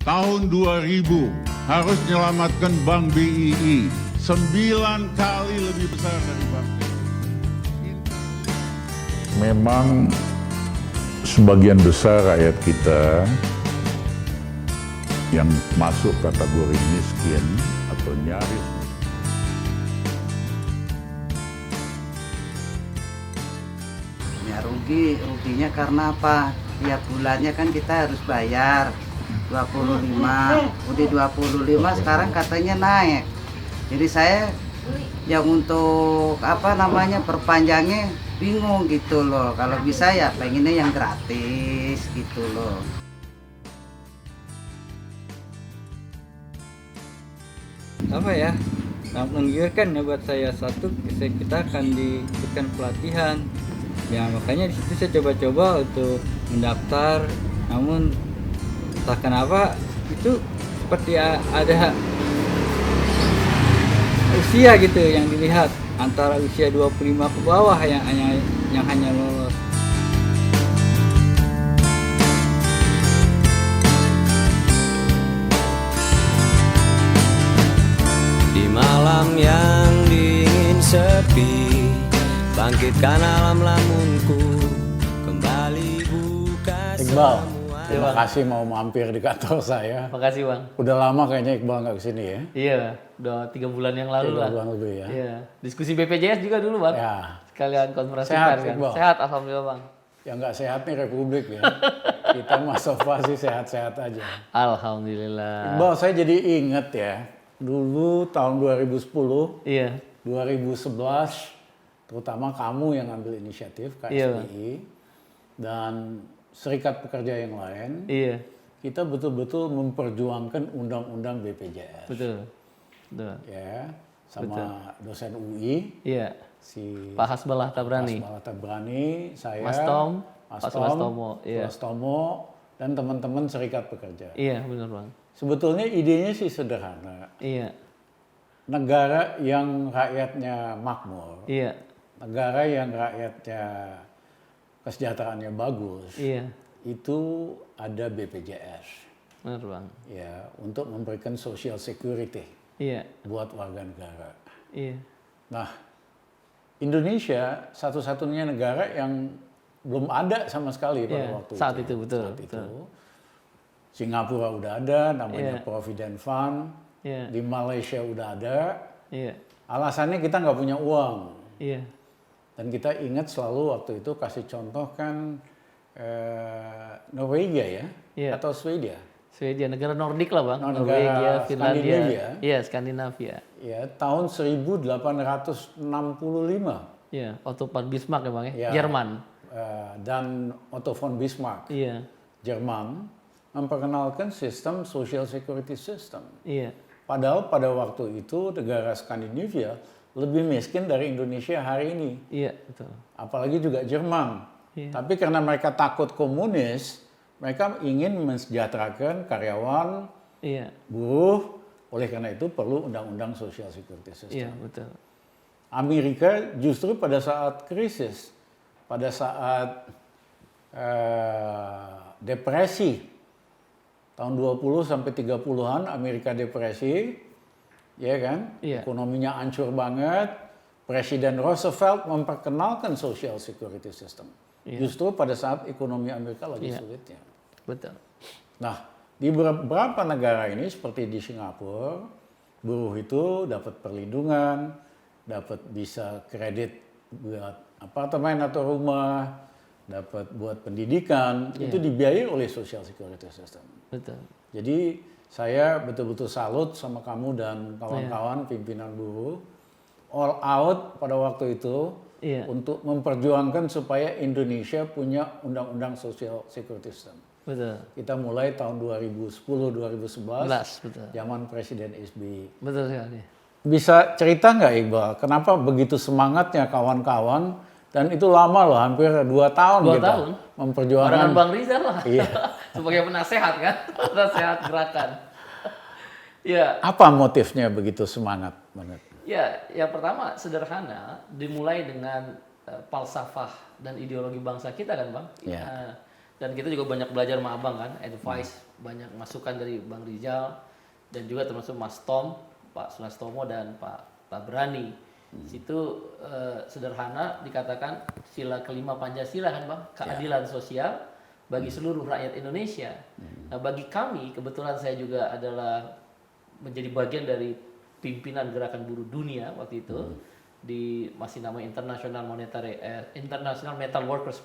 tahun 2000 harus menyelamatkan Bank BII 9 kali lebih besar dari Bank BII. Memang sebagian besar rakyat kita yang masuk kategori miskin atau nyaris ya ruginya karena apa? Tiap bulannya kan kita harus bayar 25, udah 25 sekarang katanya naik. Jadi saya yang untuk perpanjangnya bingung gitu loh. Kalau bisa ya pengennya yang gratis gitu loh. Apa ya, sangat menggiurkan ya buat saya. Satu, kita akan diberikan pelatihan ya, makanya di situ saya coba-coba untuk mendaftar, namun entah kenapa itu seperti ada usia gitu yang dilihat, antara usia 25 ke bawah yang hanya lolos. Di malam yang dingin sepi, bangkitkan alam lamunku, kembali buka Iqbal, semua. terima kasih mau mampir di kantor saya. Makasih Bang. Udah lama kayaknya Iqbal nggak kesini ya? Iya, udah 3 bulan yang lalu 3 lah. bulan lebih ya? Iya, diskusi BPJS juga dulu Bang. Ya. Sekalian konferensi Sehat, pers kan. Iqbal? Sehat, alhamdulillah Bang. Yang nggak sehat nih Republik ya. Kita Mas Sofa sih sehat-sehat aja. Alhamdulillah. Iqbal, saya jadi inget ya, dulu tahun 2010, Iya, 2011, terutama kamu yang ambil inisiatif, Iya. KSBI, dan serikat pekerja yang lain, iya, kita betul-betul memperjuangkan undang-undang BPJS. betul. Betul. Ya, sama dosen UI, Iya, si Pak Hasbalah Tabrani. Mas Tabrani, saya, Mas Tom, Mas Pak Tom, Suwastomo, iya. Suwastomo, dan teman-teman serikat pekerja. Iya, benar Bang. Sebetulnya idenya sih sederhana. Iya, Negara yang rakyatnya makmur, iya, negara yang rakyatnya kesejahteraannya bagus, iya, itu ada BPJS. benar Bang. Ya, untuk memberikan social security Iya, buat warga negara. iya, Nah, Indonesia satu-satunya negara yang belum ada sama sekali pada iya. waktu Saat itu, betul, Saat betul. itu. Singapura udah ada, namanya Iya. Provident Fund. Iya, Di Malaysia udah ada. iya, Alasannya kita nggak punya uang. iya, Dan kita ingat selalu waktu itu kasih contoh kan Norwegia ya, Iya. atau Swedia. Swedia, negara Nordik lah Bang. Negara Norwegia, Finlandia. Skandinavia. Iya, Skandinavia. Ya, tahun 1865. Iya, Otto von Bismarck ya Bang ya. Ya. Jerman. Dan Otto von Bismarck, Iya, Jerman, memperkenalkan sistem social security system. iya, Padahal pada waktu itu negara Skandinavia lebih miskin dari Indonesia hari ini. iya, betul. Apalagi juga Jerman. Iya. Tapi karena mereka takut komunis, mereka ingin mensejahterakan karyawan, Iya, buruh. Oleh karena itu perlu undang-undang social security system. iya, betul. Amerika justru pada saat krisis, pada saat depresi, tahun 20 sampai 30-an Amerika depresi, ya kan? Iya. Ekonominya hancur banget. Presiden Roosevelt memperkenalkan social security system. Iya. Justru pada saat ekonomi Amerika lagi Iya. sulitnya. Betul. Nah, di beberapa negara ini seperti di Singapura, buruh itu dapat perlindungan, dapat bisa kredit buat apartemen atau rumah, dapat buat pendidikan, itu dibiayai oleh social security system. Betul. Jadi saya betul-betul salut sama kamu dan kawan-kawan pimpinan buruh, all out pada waktu itu Iya. untuk memperjuangkan supaya Indonesia punya undang-undang social security system. Betul. Kita mulai tahun 2010-2011, Betul. zaman Presiden SBY. Betul sekali. Bisa cerita nggak Iqbal, kenapa begitu semangatnya kawan-kawan, dan itu lama loh, hampir 2 tahun 2 kita tahun? memperjuangkan. Barengan Bang Rizal lah. Iya. Sebagai penasehat kan, penasehat gerakan. Ya, Apa motifnya begitu semangat banget? ya, yang pertama sederhana, dimulai dengan falsafah dan ideologi bangsa kita kan Bang. Ya. Dan kita juga banyak belajar sama Abang kan, advice banyak masukan dari Bang Rizal dan juga termasuk Mas Tom, Pak Sulastomo dan Pak Tabrani. Situ sederhana dikatakan sila kelima Pancasila kan Bang, keadilan sosial bagi seluruh rakyat Indonesia. Nah, bagi kami kebetulan saya juga adalah menjadi bagian dari pimpinan gerakan buruh dunia waktu itu di masih nama International Metal Workers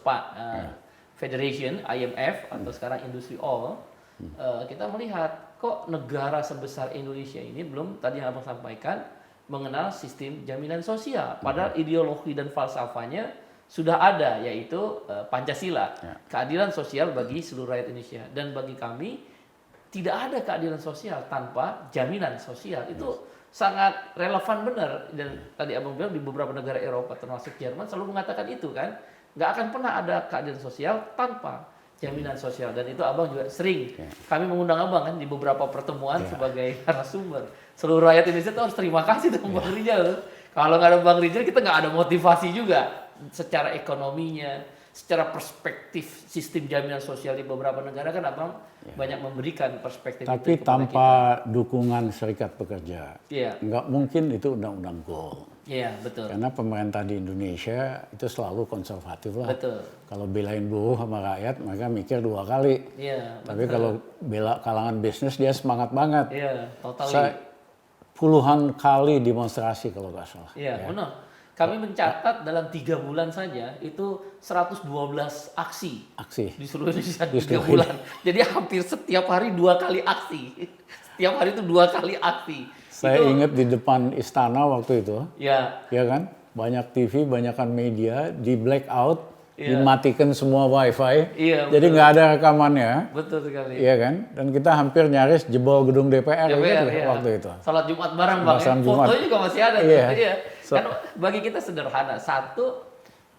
Federation IMF atau sekarang Industry All. Kita melihat kok negara sebesar Indonesia ini belum tadi yang Abang sampaikan mengenal sistem jaminan sosial, padahal ideologi dan falsafahnya sudah ada, yaitu Pancasila, keadilan sosial bagi seluruh rakyat Indonesia. Dan bagi kami tidak ada keadilan sosial tanpa jaminan sosial. Itu sangat relevan benar. Dan tadi Abang bilang di beberapa negara Eropa termasuk Jerman selalu mengatakan itu kan, nggak akan pernah ada keadilan sosial tanpa jaminan sosial. Dan itu Abang juga sering kami mengundang Abang kan di beberapa pertemuan sebagai narasumber. Seluruh rakyat Indonesia tuh harus terima kasih tuh Bang Rizal. Kalau nggak ada Bang Rizal kita nggak ada motivasi juga secara ekonominya, secara perspektif sistem jaminan sosial di beberapa negara kan Abang banyak memberikan perspektif. Tapi itu tanpa dukungan serikat pekerja, Iya. nggak mungkin itu undang-undang gold. Iya betul. Karena pemerintah di Indonesia itu selalu konservatif lah. Betul. Kalau belain buruh sama rakyat, mereka mikir 2 kali. Iya. Tapi kalau bela kalangan bisnis dia semangat banget. Iya, totally. Saya puluhan kali demonstrasi kalau nggak salah. Iya, benar. Kami mencatat dalam 3 bulan saja itu 112 aksi Aksi. di seluruh Indonesia Di 3 seluruh bulan. Jadi hampir setiap hari 2 kali aksi. Setiap hari itu 2 kali aksi. Saya Itu- ingat di depan istana waktu itu, Ya, ya kan? Banyak TV, banyakan media di blackout, Iya. dimatikan semua wifi. Iya, Jadi betul. nggak ada rekamannya. betul sekali. Iya kan? Dan kita hampir nyaris jebol gedung DPR, DPR, gitu iya. waktu itu. Salat Jumat bareng Bang. Salat Ya. Jumat. Fotonya juga masih ada. Iya. Tuh. Iya. So- Kan bagi kita sederhana. Satu,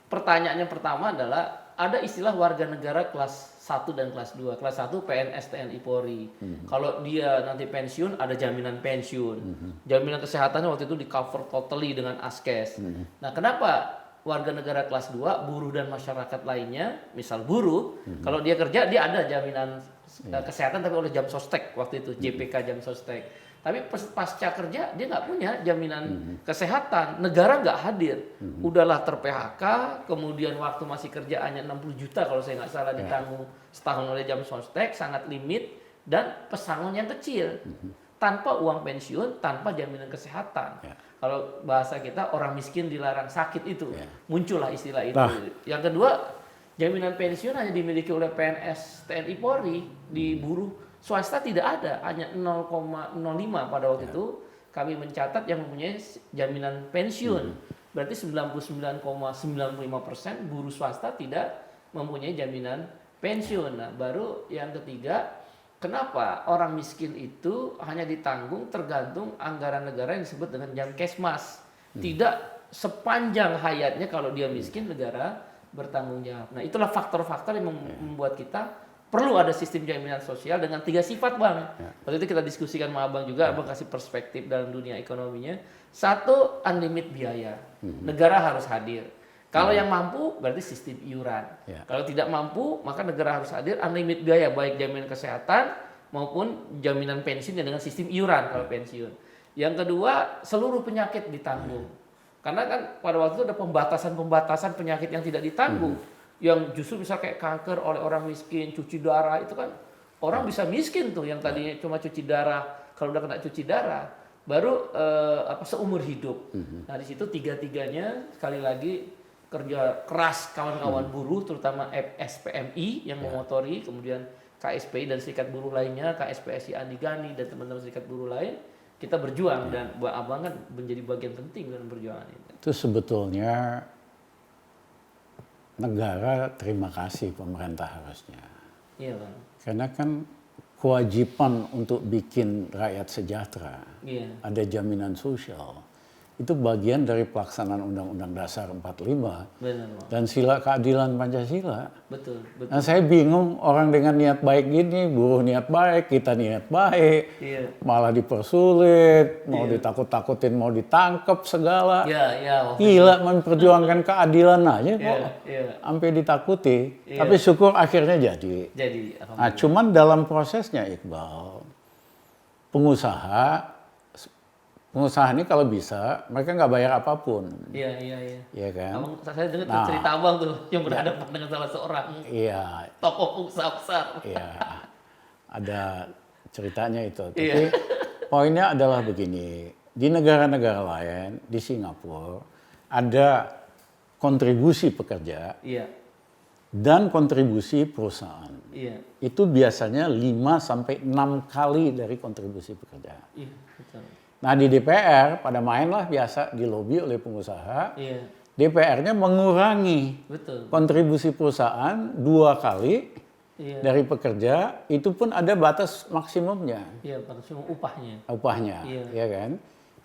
pertanyaannya pertama adalah ada istilah warga negara kelas 1 dan kelas 2. Kelas 1 PNS TNI Polri. Kalau dia nanti pensiun ada jaminan pensiun. Jaminan kesehatannya waktu itu di cover totally dengan Askes. Nah, kenapa warga negara kelas 2, buruh dan masyarakat lainnya, misal buruh, kalau dia kerja dia ada jaminan kesehatan tapi oleh jam sostek waktu itu, JPK jam sostek. Tapi pasca kerja dia nggak punya jaminan kesehatan, negara nggak hadir. Udahlah ter-PHK, kemudian waktu masih kerjaannya 60 juta kalau saya nggak salah ditanggung setahun oleh jam sostek, sangat limit dan pesangon yang kecil. Tanpa uang pensiun, tanpa jaminan kesehatan. Kalau bahasa kita orang miskin dilarang sakit itu, muncullah istilah itu. Nah. Yang kedua, jaminan pensiun hanya dimiliki oleh PNS TNI Polri, di buruh swasta tidak ada, hanya 0,05 pada waktu itu kami mencatat yang mempunyai jaminan pensiun. Berarti 99,95% buruh swasta tidak mempunyai jaminan pensiun. Nah, baru yang ketiga, kenapa orang miskin itu hanya ditanggung tergantung anggaran negara yang disebut dengan Jamkesmas. Tidak sepanjang hayatnya kalau dia miskin negara bertanggung jawab. Nah, itulah faktor-faktor yang membuat kita perlu ada sistem jaminan sosial dengan 3 sifat, Bang. Waktu itu kita diskusikan sama Abang juga, Abang kasih perspektif dalam dunia ekonominya. 1, unlimited biaya. Negara harus hadir. Kalau yang mampu berarti sistem iuran. Kalau tidak mampu maka negara harus hadir, unlimited biaya baik jaminan kesehatan maupun jaminan pensiun dengan sistem iuran kalau pensiun. Yang kedua, seluruh penyakit ditanggung. Karena kan pada waktu itu ada pembatasan-pembatasan penyakit yang tidak ditanggung. Yang justru bisa kayak kanker oleh orang miskin, cuci darah itu kan orang bisa miskin tuh yang tadinya cuma cuci darah, kalau udah kena cuci darah baru seumur hidup. Nah, di situ tiga-tiganya sekali lagi kerja keras kawan-kawan buruh terutama SPMI yang memotori, kemudian KSPI dan serikat buruh lainnya, KSPSI Andi Gani dan teman-teman serikat buruh lain, kita berjuang dan Abang kan menjadi bagian penting dalam perjuangan itu. Itu sebetulnya negara terima kasih pemerintah harusnya. Iya, Bang. Karena kan kewajiban untuk bikin rakyat sejahtera, Iya. ada jaminan sosial. itu bagian dari pelaksanaan Undang-Undang Dasar 45 Benar, Bang. dan sila keadilan Pancasila. Betul, betul. Nah, saya bingung orang dengan niat baik gini, buruh niat baik, kita niat baik, Iya. malah dipersulit, mau ditakut-takutin, mau ditangkap segala. Iya, iya. Gila, memperjuangkan keadilan aja kok, Iya, iya. sampai ditakuti. Iya. Tapi syukur akhirnya jadi. Jadi, Nah, cuman dalam prosesnya Iqbal, pengusaha ini kalau bisa mereka nggak bayar apapun, iya, iya, iya. ya kan? Abang, saya dengar Nah. cerita abang tuh yang berhadapan dengan salah seorang Iya, tokoh pengusaha besar. iya, ada ceritanya itu. Tapi Iya. poinnya adalah begini, di negara-negara lain, di Singapura ada kontribusi pekerja Iya, dan kontribusi perusahaan. iya, Itu biasanya 5 sampai 6 kali dari kontribusi pekerja. iya, betul. Nah di DPR pada mainlah biasa dilobi oleh pengusaha, Iya, DPR-nya mengurangi betul. kontribusi perusahaan 2 kali Iya, dari pekerja, itu pun ada batas maksimumnya iya, maksimum upahnya. upahnya, Iya. ya kan?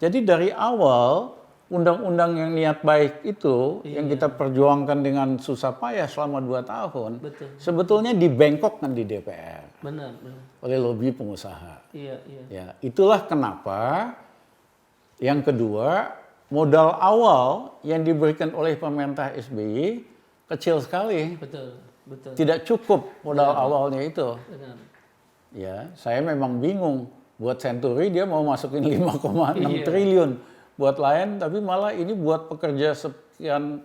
Jadi dari awal undang-undang yang niat baik itu yang kita perjuangkan dengan susah payah selama 2 tahun, Betul. sebetulnya dibengkokkan di DPR Benar, benar. oleh lobi pengusaha. Iya, iya. Ya, itulah kenapa yang kedua, modal awal yang diberikan oleh pemerintah SBY kecil sekali. Betul, betul. Tidak cukup modal awalnya itu. Benar. Ya, saya memang bingung. Buat Century dia mau masukin 5,6 Iya. triliun buat lain, tapi malah ini buat pekerja sekian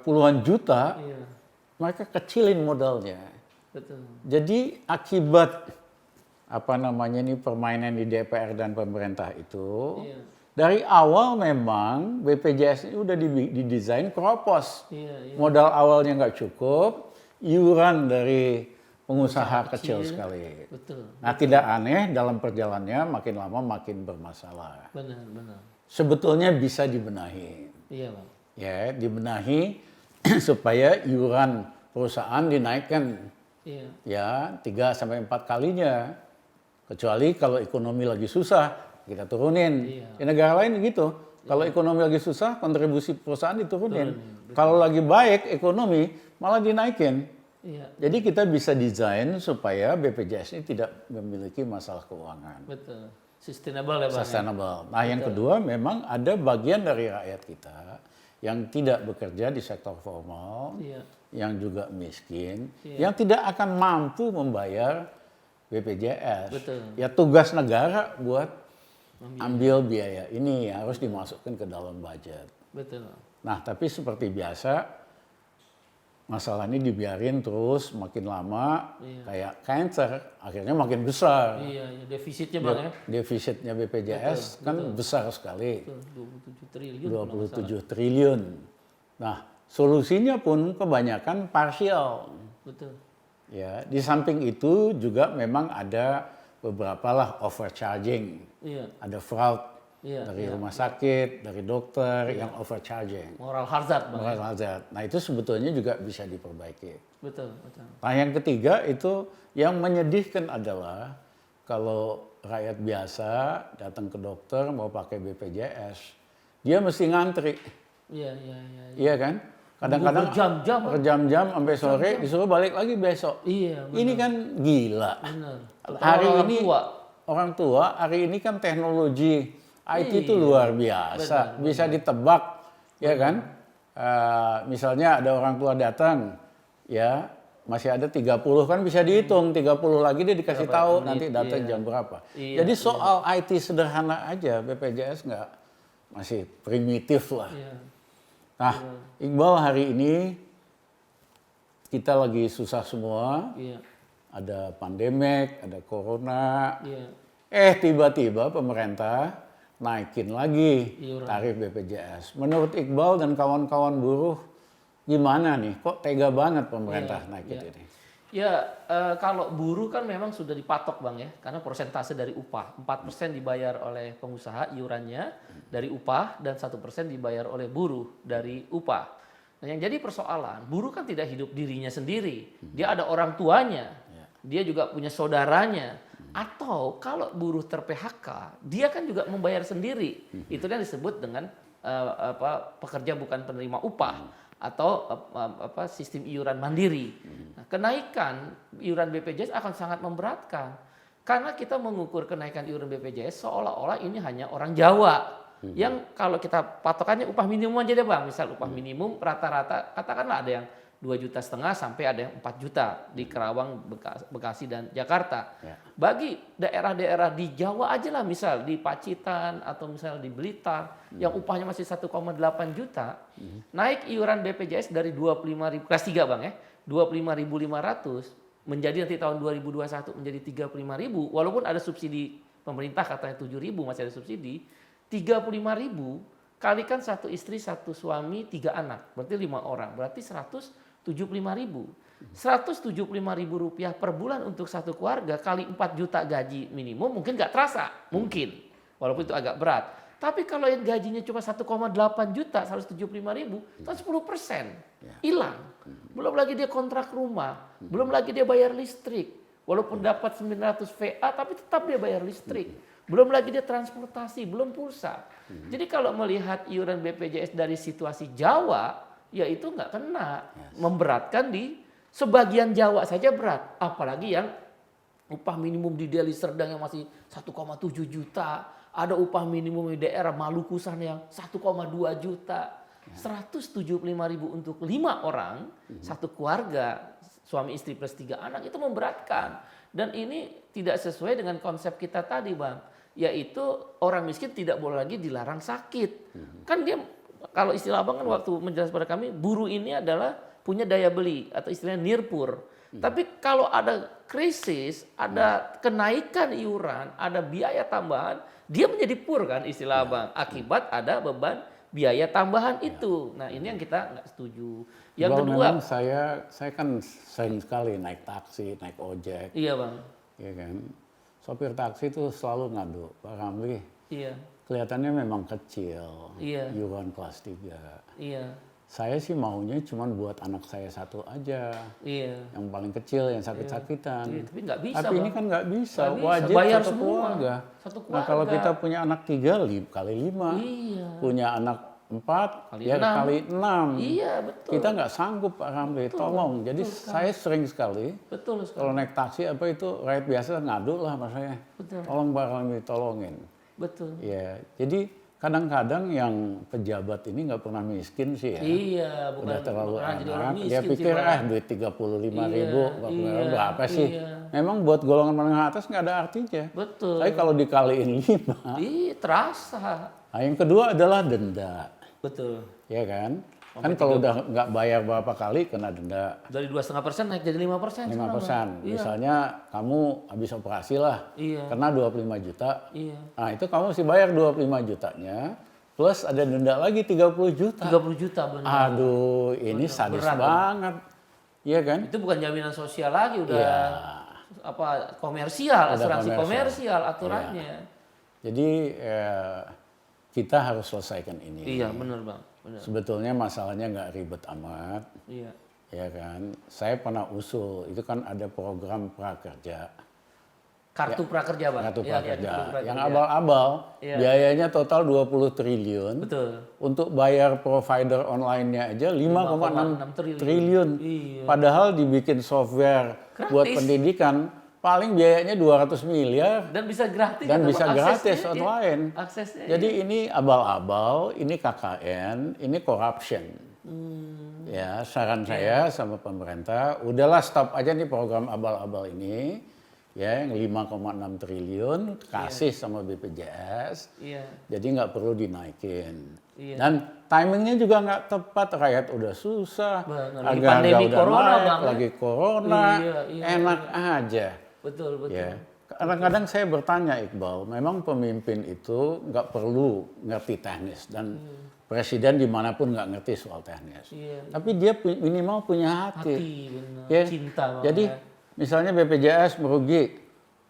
puluhan juta, Iya, mereka kecilin modalnya. betul. Jadi akibat permainan di DPR dan pemerintah itu, Iya. dari awal memang BPJS ini udah didesain keropos. Iya, iya. Modal awalnya nggak cukup, iuran dari pengusaha kecil sekali. Betul. Nah tidak aneh dalam perjalanannya makin lama makin bermasalah. Benar, benar. Sebetulnya bisa dibenahi. Iya, Bang. Ya, dibenahi supaya iuran perusahaan dinaikkan. Iya, Ya, 3 sampai 4 kalinya. Kecuali kalau ekonomi lagi susah, kita turunin. Iya. Di negara lain gitu. Kalau ekonomi lagi susah, kontribusi perusahaan diturunin. Kalau lagi baik ekonomi, malah dinaikin. iya, Jadi kita bisa desain supaya BPJS ini tidak memiliki masalah keuangan. betul. Sustainable ya, Bang. Sustainable. Nah, yang kedua memang ada bagian dari rakyat kita yang tidak bekerja di sektor formal, Iya, yang juga miskin, Iya. yang tidak akan mampu membayar BPJS. Betul. Ya tugas negara buat ambil biaya ini harus dimasukkan ke dalam budget. betul. Nah, tapi seperti biasa masalah ini dibiarin terus makin lama kayak cancer, akhirnya makin besar. Iya, iya, defisitnya, Bang ya. Defisitnya BPJS kan besar sekali. Betul, 27 triliun. 27 triliun. Nah, solusinya pun kebanyakan parsial. Betul. Ya, di samping itu juga memang ada beberapa lah overcharging. Iya, Ada fraud Iya, dari iya. rumah sakit, dari dokter yang overcharging. moral hazard, Bang. Moral hazard. Nah, itu sebetulnya juga bisa diperbaiki. Betul, betul. Nah, yang ketiga itu yang menyedihkan adalah kalau rakyat biasa datang ke dokter mau pakai BPJS, dia mesti ngantri. Iya, iya, iya. Iya kan? Kadang-kadang Berjam-jam, Bang. berjam-jam sampai sore disuruh balik lagi besok. Iya, benar. Ini kan gila. Benar. Hari Orang ini tua. orang tua hari ini kan teknologi IT itu luar biasa, bisa ditebak, ya kan? Misalnya ada orang tua datang, ya masih ada 30 kan bisa dihitung, 30 lagi dia dikasih tahu nanti datang jam berapa. Iya, Jadi soal IT sederhana aja BPJS nggak, masih primitif lah. Iya. Nah, Iqbal hari ini kita lagi susah semua, Iya. ada pandemik, ada corona. Iya. Tiba-tiba pemerintah naikin lagi Iuran. tarif BPJS. Menurut Iqbal dan kawan-kawan buruh, gimana nih? Kok tega banget pemerintah naikin ini? Ya, kalau buruh kan memang sudah dipatok, Bang ya, karena persentase dari upah. 4% dibayar oleh pengusaha iurannya dari upah dan 1% dibayar oleh buruh dari upah. Nah, yang jadi persoalan, buruh kan tidak hidup dirinya sendiri. Dia ada orang tuanya. Dia juga punya saudaranya. Atau kalau buruh ter-PHK, dia kan juga membayar sendiri. Itu yang disebut dengan pekerja bukan penerima upah atau sistem iuran mandiri. Nah, kenaikan iuran BPJS akan sangat memberatkan karena kita mengukur kenaikan iuran BPJS seolah-olah ini hanya orang Jawa yang kalau kita patokannya upah minimum aja deh Bang. Misal upah minimum rata-rata katakanlah ada yang 2,5 juta sampai ada yang 4 juta di Kerawang, Bekasi dan Jakarta. Ya. Bagi daerah-daerah di Jawa aja lah, misal di Pacitan atau misal di Blitar yang upahnya masih 1,8 juta, naik iuran BPJS dari 25.000 kelas 3 Bang ya, 25.500 menjadi nanti tahun 2021 menjadi 35.000 walaupun ada subsidi pemerintah katanya 7.000 masih ada subsidi, 35.000 kalikan satu istri, satu suami, 3 anak, berarti 5 orang, berarti 175.000. 175.000 rupiah per bulan untuk satu keluarga kali 4 juta gaji minimum mungkin nggak terasa, mungkin, walaupun itu agak berat. Tapi kalau yang gajinya cuma 1,8 juta, 175.000, itu 10% hilang. Belum lagi dia kontrak rumah, belum lagi dia bayar listrik, walaupun dapat 900 VA, tapi tetap dia bayar listrik. Belum lagi dia transportasi, belum pulsa. Jadi kalau melihat iuran BPJS dari situasi Jawa, ya itu nggak kena. Memberatkan di sebagian Jawa saja berat. Apalagi yang upah minimum di Deli Serdang yang masih 1,7 juta. Ada upah minimum di daerah Maluku sana yang 1,2 juta. 175.000 untuk 5 orang, satu keluarga, suami istri plus 3 anak, itu memberatkan. Dan ini tidak sesuai dengan konsep kita tadi Bang. Yaitu orang miskin tidak boleh lagi dilarang sakit. Kan dia, kalau istilah Abang kan waktu menjelaskan pada kami, buruh ini adalah punya daya beli atau istilahnya nirpur. Tapi kalau ada krisis, ada kenaikan iuran, ada biaya tambahan, dia menjadi pur kan istilah Abang. Akibat ada beban biaya tambahan itu. Nah ini yang kita nggak setuju. Yang kedua, memang saya kan sering sekali naik taksi, naik ojek. Iya Bang. Iya kan. Sopir taksi itu selalu ngadu, Pak Ramli, Iya. kelihatannya memang kecil, Iya. iuran kelas 3. Iya. Saya sih maunya cuma buat anak saya satu aja, Iya. yang paling kecil, yang sakit-sakitan. Iya, tapi nggak bisa, Tapi ini Bang. kan nggak bisa, Nggak bisa, wajib bayar satu semua. keluarga. Satu Nah kalau keluarga. kita punya anak 3 kali 5, Iya. punya anak 4, Kali ya 6. kali 6. Iya betul. Kita nggak sanggup Pak Ramli, tolong. Jadi saya sering sekali, Betul sekali. kalau naik taksi apa itu rakyat biasa ngadu lah sama saya. Betul. Tolong Pak Ramli, tolongin. Betul. Ya, jadi kadang-kadang yang pejabat ini nggak pernah miskin sih ya. Iya, bukan Udah terlalu bukan jadi orang enak. miskin Dia sih, pikir Bang. duit 35.000, Iya, berapa sih? iya. Memang buat golongan menengah atas nggak ada artinya. Betul. Tapi kalau dikaliin 5, Iya, terasa. nah yang kedua adalah denda. Betul. Ya kan? Kan kalau udah nggak bayar berapa kali kena denda Dari 2,5% naik jadi 5%. 5%. Iya. Misalnya kamu habis operasi lah, Iya. kena 25 juta. Iya. Nah itu kamu mesti bayar 25 jutanya, plus ada denda lagi 30 juta. 30 juta benar. Aduh, ini sadis berat, banget. Iya kan? Itu bukan jaminan sosial lagi, udah Iya. komersial, Udah asuransi komersial. komersial aturannya. Jadi kita harus selesaikan ini. Iya, benar Bang. Benar. Sebetulnya masalahnya nggak ribet amat. Iya. Ya kan? Saya pernah usul, itu kan ada program prakerja. Kartu prakerja Bang. Kartu Iya, prakerja. kartu prakerja. Yang abal-abal, Iya. biayanya total 20 triliun. Betul. Untuk bayar provider online-nya aja 5,6 triliun. Iya. Padahal dibikin software buat Gratis. pendidikan, paling biayanya 200 miliar. Dan bisa gratis. Dan kan, bisa Bang? gratis Aksesnya, iya. online. Aksesnya. Jadi ini abal-abal, ini KKN, ini corruption. Ya, saran saya sama pemerintah, udahlah stop aja nih program abal-abal ini. Ya, yang 5,6 triliun kasih sama BPJS. Iya. Jadi nggak perlu dinaikin. Iya. Dan timingnya juga nggak tepat, rakyat udah susah, Benar. Lagi harga-harga pandemi udah corona, naik, Bang, ya? lagi corona, Iya, enak aja. Betul, betul. Ya. Kadang-kadang saya bertanya Iqbal, memang pemimpin itu nggak perlu ngerti teknis dan presiden dimanapun nggak ngerti soal teknis. Iya. Tapi dia minimal punya hati. Hati, benar. Ya. Cinta Bang, Jadi ya. misalnya BPJS merugi,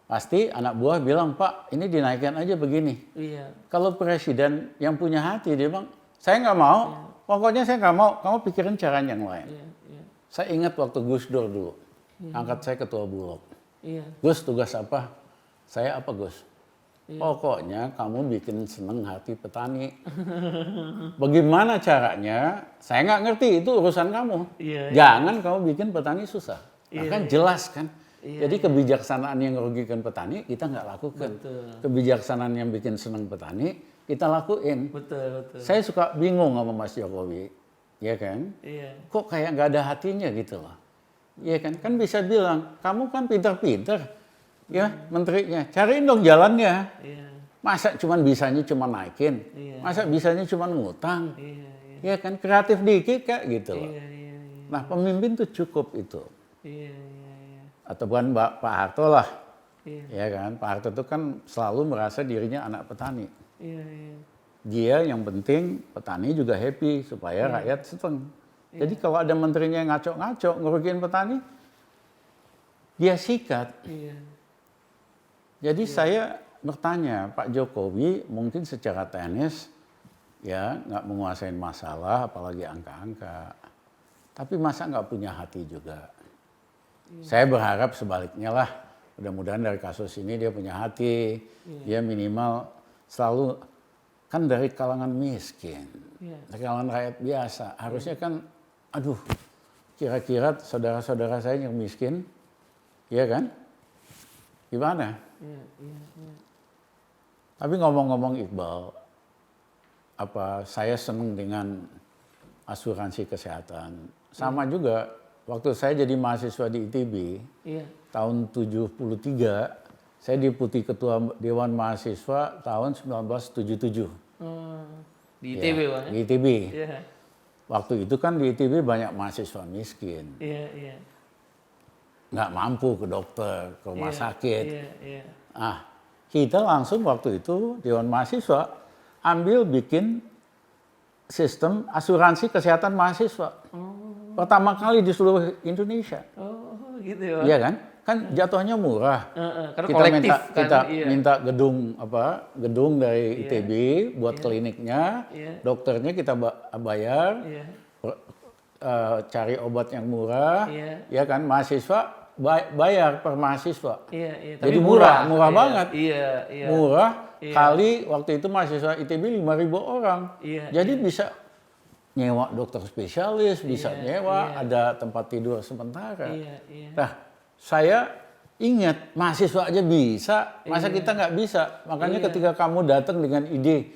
pasti anak buah bilang, Pak ini dinaikkan aja begini. Iya. Kalau presiden yang punya hati, dia bilang, saya nggak mau, pokoknya saya nggak mau, kamu pikirin caranya yang lain. Iya, iya. Saya ingat waktu Gus Dur dulu, angkat saya ketua Bulog. Iya. Gus tugas apa? Saya apa Gus? Pokoknya kamu bikin seneng hati petani. Bagaimana caranya? Saya nggak ngerti, itu urusan kamu. Jangan kamu bikin petani susah. Nah, kan jelas kan. Jadi kebijaksanaan yang merugikan petani kita nggak lakukan. Kebijaksanaan yang bikin seneng petani kita lakuin. Saya suka bingung sama Mas Jokowi, ya kan? Kok kayak nggak ada hatinya gitu loh. Iya kan? Kan bisa bilang, kamu kan pinter-pinter, ya menterinya, cariin dong jalannya. Masa bisanya cuma naikin, masa bisanya cuma ngutang, ya kan? Kreatif dikit kayak gitu loh. Nah pemimpin tuh cukup itu. Atau bukan Pak Harto lah, ya kan? Pak Harto itu kan selalu merasa dirinya anak petani. Dia yang penting petani juga happy supaya rakyat seneng. Jadi kalau ada menterinya yang ngaco-ngaco ngerugiin petani, dia sikat. Jadi saya bertanya, Pak Jokowi mungkin secara teknis ya nggak menguasain masalah, apalagi angka-angka. Tapi masa nggak punya hati juga? Saya berharap sebaliknya lah. Mudah-mudahan dari kasus ini dia punya hati. Dia minimal selalu kan dari kalangan miskin, dari kalangan rakyat biasa. Harusnya kan, aduh, kira-kira saudara-saudara saya yang miskin, iya kan? Gimana? Tapi ngomong-ngomong Iqbal, saya senang dengan asuransi kesehatan. Sama juga waktu saya jadi mahasiswa di ITB, tahun 73, saya deputi ketua Dewan Mahasiswa tahun 1977. Di ITB Bang ya? Di ITB. Waktu itu kan di ITB banyak mahasiswa miskin. Nggak mampu ke dokter, ke rumah sakit. Ah, kita langsung waktu itu Dewan Mahasiswa ambil bikin sistem asuransi kesehatan mahasiswa. Pertama kali di seluruh Indonesia. Oh, gitu ya. Iya kan? Kan jatuhnya murah. Karena Kita kolektif minta gedung dari ITB buat kliniknya, dokternya kita bayar, cari obat yang murah, ya kan? Mahasiswa bayar per mahasiswa. Jadi murah banget. Murah kali waktu itu mahasiswa ITB 5.000 orang. Jadi bisa nyewa dokter spesialis, bisa nyewa, ada tempat tidur sementara. Nah, saya ingat mahasiswa aja bisa, masa kita nggak bisa? Makanya ketika kamu datang dengan ide,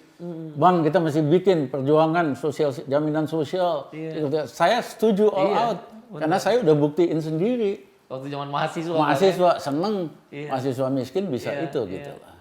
Bang kita mesti bikin perjuangan sosial, jaminan sosial, saya setuju all out, karena saya udah buktiin sendiri. Waktu zaman mahasiswa. Mahasiswa seneng, mahasiswa miskin bisa itu gitu lah.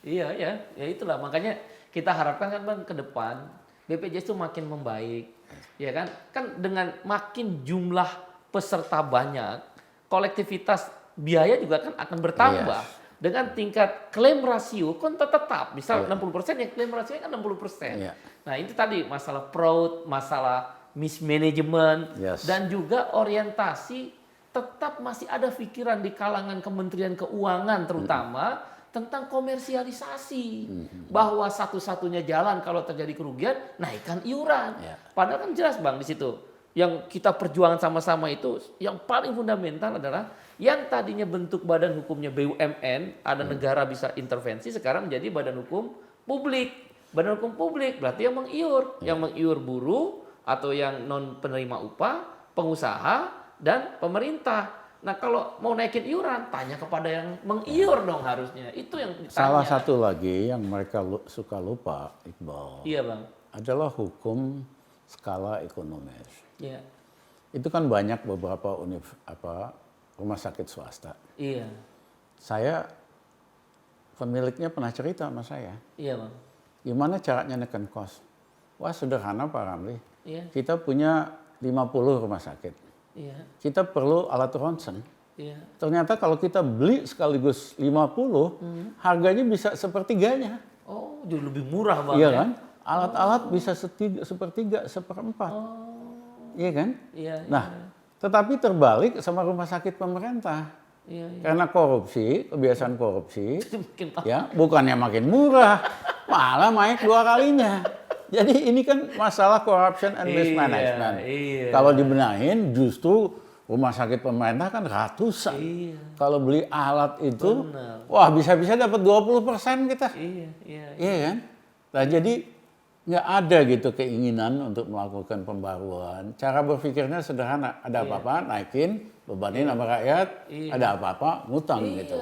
Iya, ya itulah makanya kita harapkan kan Bang ke depan BPJS itu makin membaik, ya kan? Kan dengan makin jumlah peserta banyak, kolektivitas biaya juga kan akan bertambah. Dengan tingkat klaim rasio kan tetap, misal 60% ya klaim rasio kan 60%. Nah itu tadi masalah fraud, masalah mismanagement, dan juga orientasi tetap masih ada pikiran di kalangan Kementerian Keuangan terutama tentang komersialisasi. Bahwa satu-satunya jalan kalau terjadi kerugian, naikkan iuran. Padahal kan jelas Bang di situ. Yang kita perjuangan sama-sama itu, yang paling fundamental adalah yang tadinya bentuk badan hukumnya BUMN, ada negara bisa intervensi, sekarang menjadi badan hukum publik. Badan hukum publik berarti yang mengiur. Yang mengiur buruh atau yang non penerima upah, pengusaha, dan pemerintah. Nah kalau mau naikin iuran, tanya kepada yang mengiur dong harusnya. Itu yang ditanya. Salah satu lagi yang mereka suka lupa, Iqbal. Iya Bang. Adalah hukum skala ekonomis. Iya. Itu kan banyak beberapa rumah sakit swasta. Iya. Saya pemiliknya pernah cerita sama saya. Iya Bang. Gimana caranya neken kos? Wah sederhana Pak Ramli. Iya. Kita punya 50 rumah sakit. Iya. Kita perlu alat ronsen. Iya. Ternyata kalau kita beli sekaligus 50, harganya bisa sepertiganya. Oh, jauh lebih murah Bang. Iya kan? Alat-alat bisa sepertiga, seperempat. Iya kan? Iya. Nah, tetapi terbalik sama rumah sakit pemerintah. Iya. Karena korupsi, kebiasaan korupsi, Makin ya bukannya makin murah, malah naik 2 kalinya. Jadi ini kan masalah corruption and mismanagement. Iya. Kalau dibenahin justru rumah sakit pemerintah kan ratusan. Iya. Kalau beli alat itu, Benar. wah bisa-bisa dapat 20% kita. Iya, iya. Iya kan? Nah jadi nggak ada gitu keinginan untuk melakukan pembaruan. Cara berpikirnya sederhana. Ada apa-apa naikin, bebanin sama rakyat. Iya. Ada apa-apa ngutang gitu.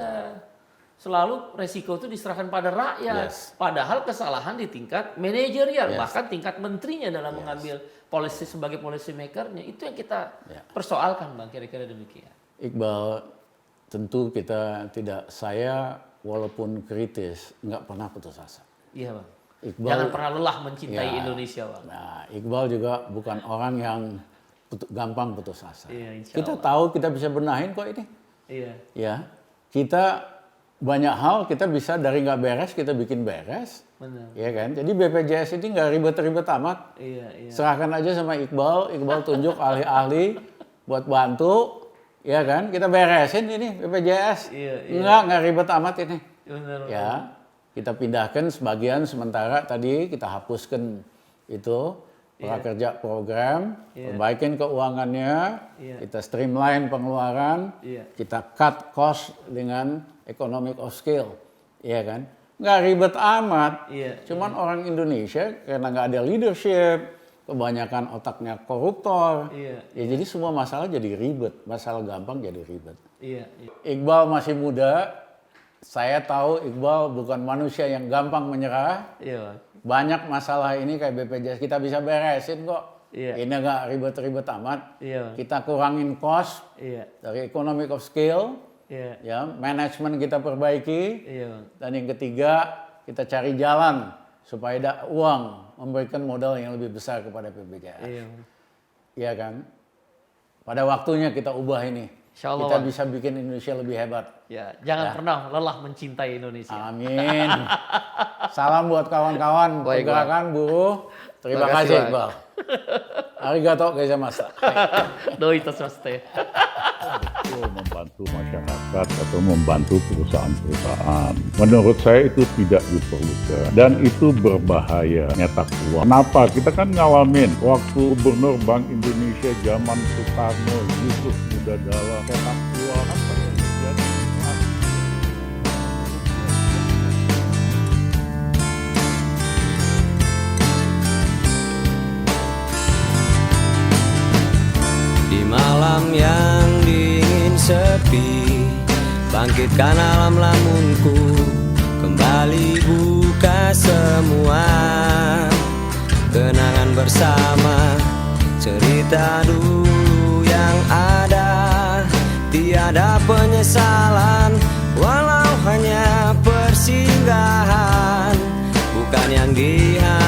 Selalu resiko itu diserahkan pada rakyat. Yes. Padahal kesalahan di tingkat manajerial, Yes. bahkan tingkat menterinya dalam mengambil polisi sebagai policy makernya. Itu yang kita persoalkan, Bang, kira-kira demikian. Iqbal, tentu kita tidak, saya walaupun kritis nggak pernah putus asa. Iya, Bang. Iqbal, Jangan pernah lelah mencintai Ya. Indonesia, Bang. Nah, Iqbal juga bukan orang yang gampang putus asa. Iya, insya Kita Allah. tahu kita bisa benahin kok ini. Iya. Ya, kita banyak hal kita bisa dari nggak beres kita bikin beres, Benar. ya kan? Jadi BPJS ini nggak ribet-ribet amat. Iya, iya. Serahkan aja sama Iqbal, Iqbal tunjuk ahli-ahli buat bantu, ya kan? Kita beresin ini BPJS. Iya, iya. Nggak ribet amat ini. Benar. Ya, kita pindahkan sebagian sementara tadi kita hapuskan itu prakerja program, perbaikin keuangannya, kita streamline pengeluaran, kita cut cost dengan economic of scale, ya kan? Nggak ribet amat, cuman orang Indonesia karena nggak ada leadership, kebanyakan otaknya koruptor, ya jadi semua masalah jadi ribet, masalah gampang jadi ribet. Iya. Iqbal masih muda, saya tahu Iqbal bukan manusia yang gampang menyerah. Iya, Bang. Banyak masalah ini kayak BPJS kita bisa beresin kok. Iya. Ini nggak ribet-ribet amat. Iya. Kita kurangin cost Iya. dari economic of scale. Iya. Ya, manajemen kita perbaiki. Iya, Bang. Dan yang ketiga, kita cari jalan supaya ada uang memberikan modal yang lebih besar kepada BPJS. Iya, Bang. Iya kan? Pada waktunya kita ubah ini. Insya Allah, Kita Bang. bisa bikin Indonesia lebih hebat. Ya, jangan pernah lelah mencintai Indonesia. Amin. Salam buat kawan-kawan Baik, pergerakan buruh. Terima Terima kasih, kasih, Bang. Iqbal. Arigato gozaimashita. Doi tosmaste. Itu membantu masyarakat atau membantu perusahaan-perusahaan. Menurut saya itu tidak diperlukan dan itu berbahaya nyetak uang. Kenapa? Kita kan ngalamin waktu Gubernur Bank Indonesia zaman Soekarno, Yusuf Muda Dalam cetak uang apa yang terjadi? Di malam yang dingin sepi, bangkitkan alam lamunku, kembali buka semua kenangan bersama, cerita dulu yang ada, tiada penyesalan, walau hanya persinggahan, bukan yang diharapkan.